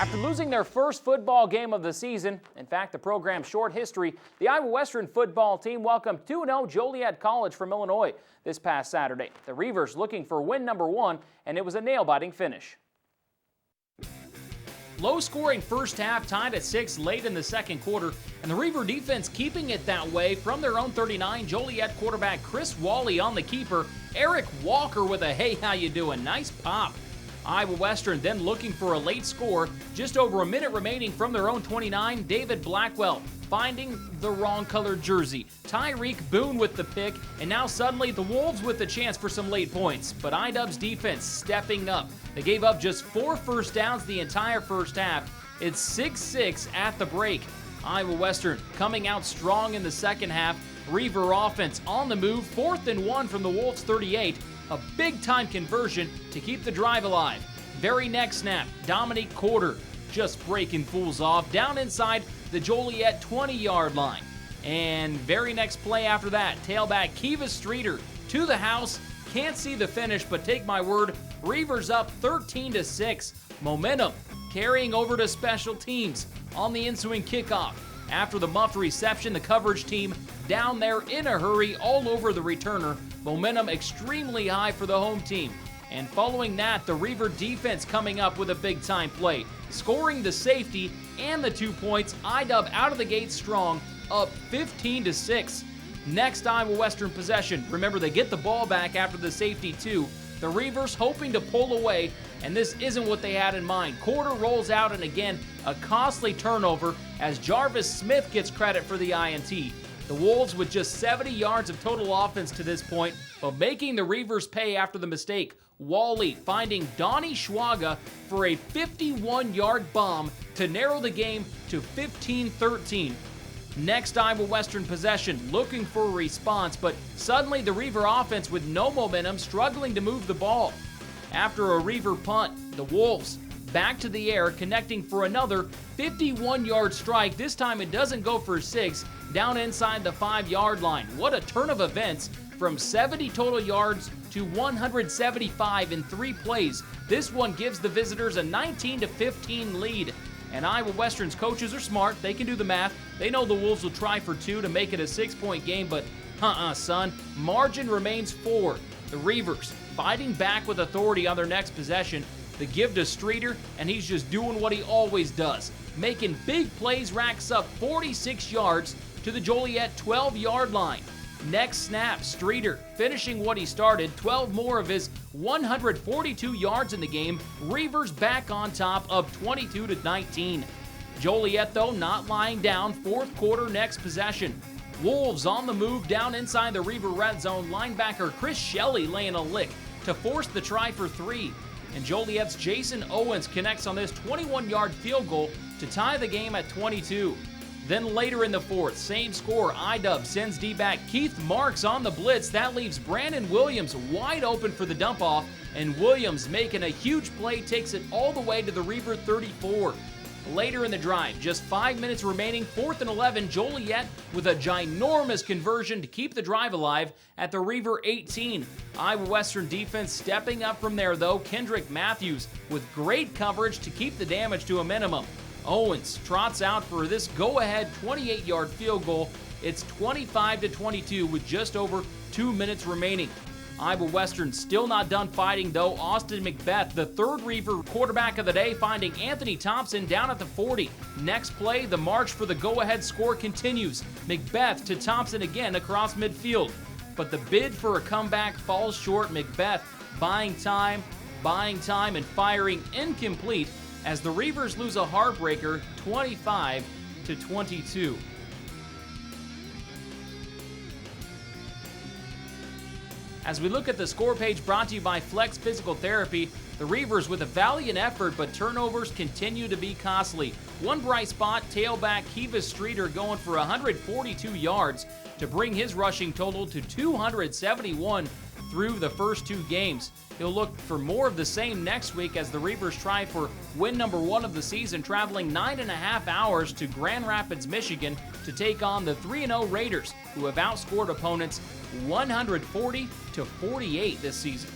After losing their first football game of the season, in fact, the program's short history, the Iowa Western football team welcomed 2-0 Joliet College from Illinois this past Saturday. The Reavers looking for win number 1, and it was a nail-biting finish. Low-scoring first half tied at 6 late in the second quarter, and the Reaver defense keeping it that way from their own 39. Joliet quarterback Chris Wally on the keeper. Eric Walker with a "Hey, how you doing?" Nice pop. Iowa Western then looking for a late score. Just over a minute remaining from their own 29. David Blackwell finding the wrong colored jersey. Tyreek Boone with the pick, and now suddenly the Wolves with the chance for some late points. But IW's defense stepping up. They gave up just 4 first downs the entire first half. It's 6-6 at the break. Iowa Western coming out strong in the second half. Reaver offense on the move. 4th and 1 from the Wolves' 38. A big-time conversion to keep the drive alive. Very next snap, Dominique Corder just breaking fools off down inside the Joliet 20-yard line. And very next play after that, tailback Kiva Streeter to the house. Can't see the finish, but take my word, Reavers up 13-6. Momentum carrying over to special teams on the ensuing kickoff. After the muffed reception, the coverage team down there in a hurry all over the returner. Momentum extremely high for the home team. And following that, the Reaver defense coming up with a big-time play, scoring the safety and the 2 points. IW out of the gate strong, up 15-6. Next Iowa Western possession. Remember, they get the ball back after the safety too. The Reavers hoping to pull away, and this isn't what they had in mind. Corder rolls out, and again, a costly turnover as Jarvis Smith gets credit for the INT. The Wolves with just 70 yards of total offense to this point, but making the Reavers pay after the mistake. Wally finding Donnie Schwaga for a 51-yard bomb to narrow the game to 15-13. Next Iowa Western possession, looking for a response, but suddenly the Reaver offense with no momentum, struggling to move the ball. After a Reaver punt, the Wolves back to the air, connecting for another 51-yard strike. This time it doesn't go for 6, down inside the 5-yard line. What a turn of events from 70 total yards to 175 in 3 plays. This one gives the visitors a 19-15 lead. And Iowa Western's coaches are smart. They can do the math. They know the Wolves will try for 2 to make it a 6-point game, but son. Margin remains 4. The Reavers fighting back with authority on their next possession. The give to Streeter, and he's just doing what he always does. Making big plays, racks up 46 yards to the Joliet 12-yard line. Next snap, Streeter finishing what he started, 12 more of his 142 yards in the game. Reavers back on top, up 22-19. Joliet, though, not lying down. 4th quarter, next possession. Wolves on the move down inside the Reaver red zone. Linebacker Chris Shelley laying a lick to force the try for 3. And Joliet's Jason Owens connects on this 21-yard field goal to tie the game at 22. Then later in the 4th, same score, IW sends D-back Keith Marks on the blitz. That leaves Brandon Williams wide open for the dump-off, and Williams making a huge play takes it all the way to the Reaver 34. Later in the drive, just 5 minutes remaining, 4th and 11, Joliet with a ginormous conversion to keep the drive alive at the Reaver 18. Iowa Western defense stepping up from there, though. Kendrick Matthews with great coverage to keep the damage to a minimum. Owens trots out for this go-ahead 28-yard field goal. It's 25-22 with just over 2 minutes remaining. Iowa Western still not done fighting, though. Austin McBeth, the 3rd Reaver quarterback of the day, finding Anthony Thompson down at the 40. Next play, the march for the go-ahead score continues. McBeth to Thompson again across midfield. But the bid for a comeback falls short. McBeth buying time, and firing incomplete as the Reavers lose a heartbreaker, 25-22. As we look at the score page brought to you by Flex Physical Therapy, the Reavers with a valiant effort, but turnovers continue to be costly. One bright spot, tailback Kiva Streeter going for 142 yards to bring his rushing total to 271 through the first 2 games. He'll look for more of the same next week as the Reavers try for win number 1 of the season, traveling 9.5 hours to Grand Rapids, Michigan to take on the 3-0 Raiders, who have outscored opponents 140-48 this season.